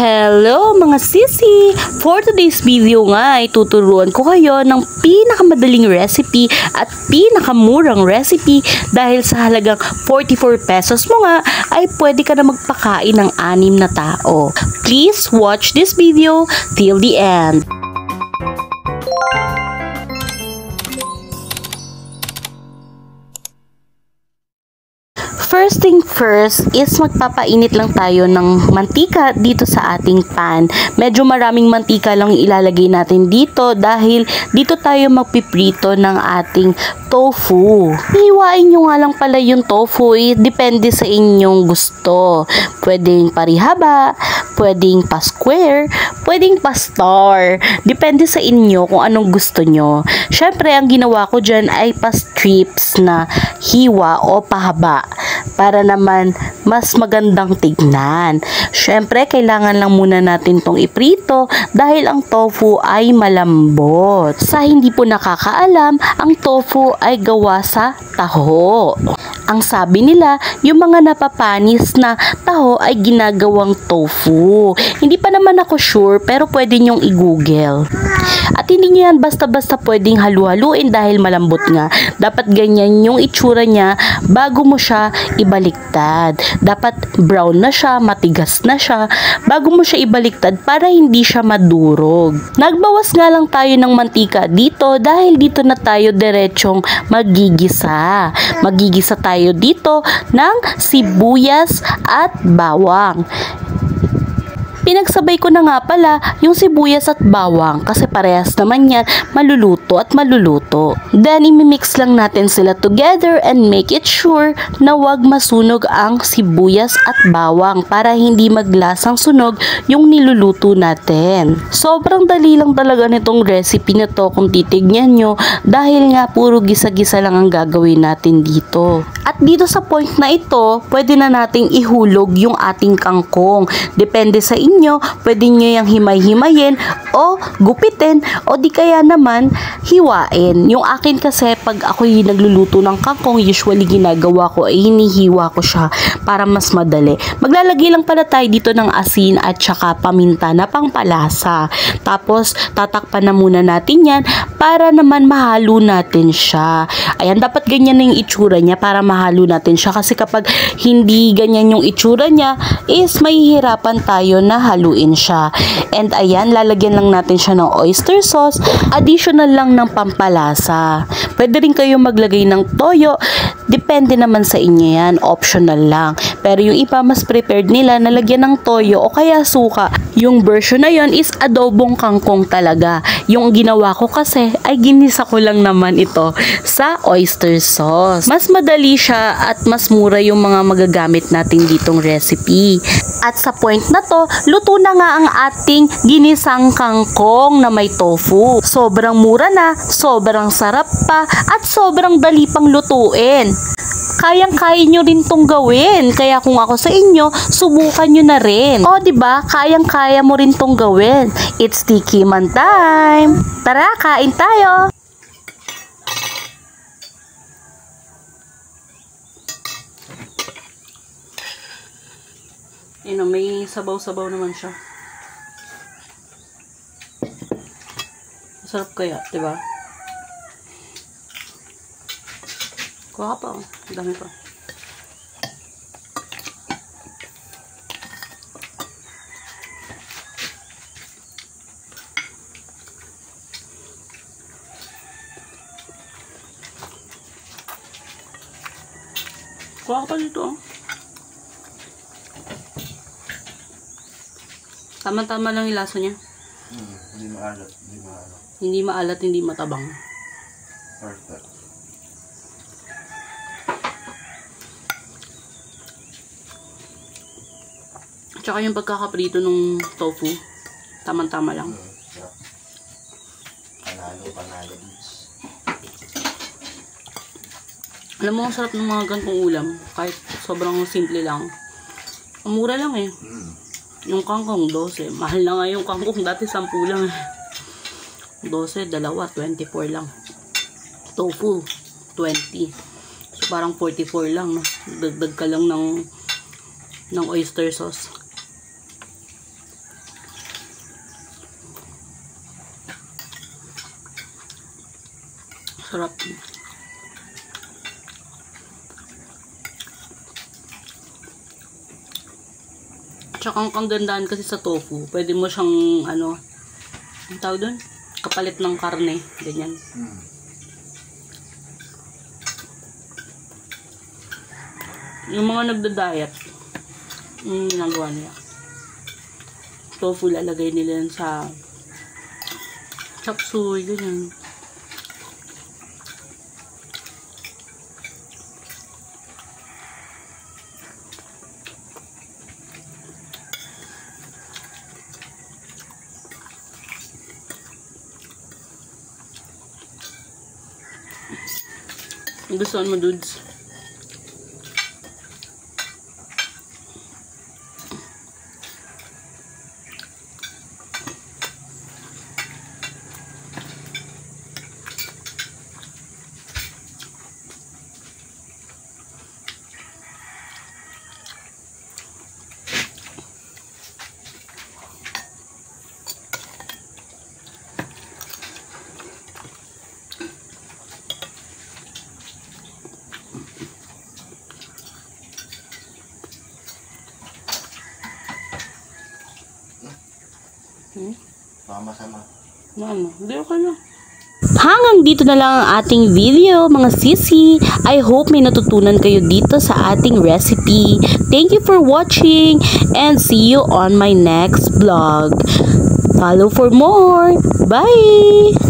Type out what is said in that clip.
Hello mga sisi! For today's video nga, ituturuan ko kayo ng pinakamadaling recipe at pinakamurang recipe dahil sa halagang 44 pesos mo nga ay pwede ka na magpakain ng 6 na tao. Please watch this video till the end. First thing first is magpapainit lang tayo ng mantika dito sa ating pan. Medyo maraming mantika lang ilalagay natin dito dahil dito tayo magpiprito ng ating tofu. Hiwain nyo nga lang pala yung tofu, depende sa inyong gusto. Pwedeng parihaba, pwedeng pa-square, pwedeng pa-star. Depende sa inyo kung anong gusto nyo. Syempre, ang ginawa ko dyan ay pa-strips na hiwa o pahaba para naman mas magandang tignan. Syempre, kailangan lang muna natin tong iprito dahil ang tofu ay malambot. Sa hindi po nakakaalam, ang tofu ay gawa sa taho. Ang sabi nila, yung mga napapanis na taho ay ginagawang tofu. Hindi pa naman ako sure pero pwede nyong i-google. At hindi nyo yan basta-basta pwedeng halu-haluin dahil malambot nga. Dapat ganyan yung itsura niya bago mo siya ibaliktad. Dapat brown na siya, matigas na siya, bago mo siya ibaliktad para hindi siya madurog. Nagbawas nga lang tayo ng mantika dito dahil dito na tayo diretsong magigisa. Magigisa tayo dito ng sibuyas at bawang. Pinagsabay ko na nga pala yung sibuyas at bawang kasi parehas naman yan maluluto at maluluto. Then imimix lang natin sila together and make it sure na wag masunog ang sibuyas at bawang para hindi maglasang sunog yung niluluto natin. Sobrang dali lang talaga nitong recipe na to kung titignan nyo dahil nga puro gisa-gisa lang ang gagawin natin dito. At dito sa point na ito, pwede na nating ihulog yung ating kangkong. Depende sa inyo, pwede nyo yung himay-himayin o gupitin o di kaya naman hiwain. Yung akin kasi pag ako'y nagluluto ng kangkong, usually ginagawa ko ay hinihiwa ko siya para mas madali. Maglalagay lang pala tayo dito ng asin at saka paminta na pangpalasa. Tapos tatakpan na muna natin yan para naman mahalo natin siya. Ayan, dapat ganyan na yung itsura niya para mahalo natin siya kasi kapag hindi ganyan yung itsura niya is mahihirapan tayo na haluin siya. And ayan, lalagyan lang natin siya ng oyster sauce, additional lang ng pampalasa. Pwede rin kayo maglagay ng toyo, depende naman sa inyo yan, optional lang. Pero yung iba mas prepared nila na lagyan ng toyo o kaya suka. Yung version na yon is adobong kangkong talaga. Yung ginawa ko kasi ay ginisa ko lang naman ito sa oyster sauce. Mas madali siya at mas mura yung mga magagamit natin ditong recipe. At sa point na to, luto na nga ang ating ginisang kangkong na may tofu. Sobrang mura na, sobrang sarap pa, at sobrang dali pang lutuin. Kayang-kaya nyo rin tong gawin. Kaya kung ako sa inyo, subukan nyo na rin. O, diba? Kayang-kaya mo rin tong gawin. It's Tiki Man time! Tara, kain tayo! May sabaw-sabaw naman siya. Masarap kaya, diba? Kuha pa, oh. Dami pa. Kuha pa dito, oh. Tama-tama lang yung lasa niya. Hindi maalat, hindi maalat. Hindi maalat, hindi matabang. Perfect. Tsaka yung pagkakaprito ng tofu, tama-tama lang. Panalo. Alam mo, ang sarap ng mga gantong ulam. Kahit sobrang simple lang. Ang mura lang eh. Yung kangkong, 12. Mahal na nga yung kangkong. Dati 10 lang eh. 12, dalawa, 24 lang. Tofu, 20. So, parang 44 lang, no? Dagdag ka lang ng oyster sauce. Sarap. Tsaka ang gandaan kasi sa tofu, pwede mo siyang ano, ang tawag doon? Kapalit ng karne, ganyan. Yung mga nagda-diet, yung ginagawa nila. Tofu lalagay nila sa chop suey, ganyan. Gustuhan mo, dudes? Sama-sama. Mama, hindi okay lang. Hanggang dito na lang ang ating video, mga sisi. I hope may natutunan kayo dito sa ating recipe. Thank you for watching and see you on my next vlog. Follow for more. Bye!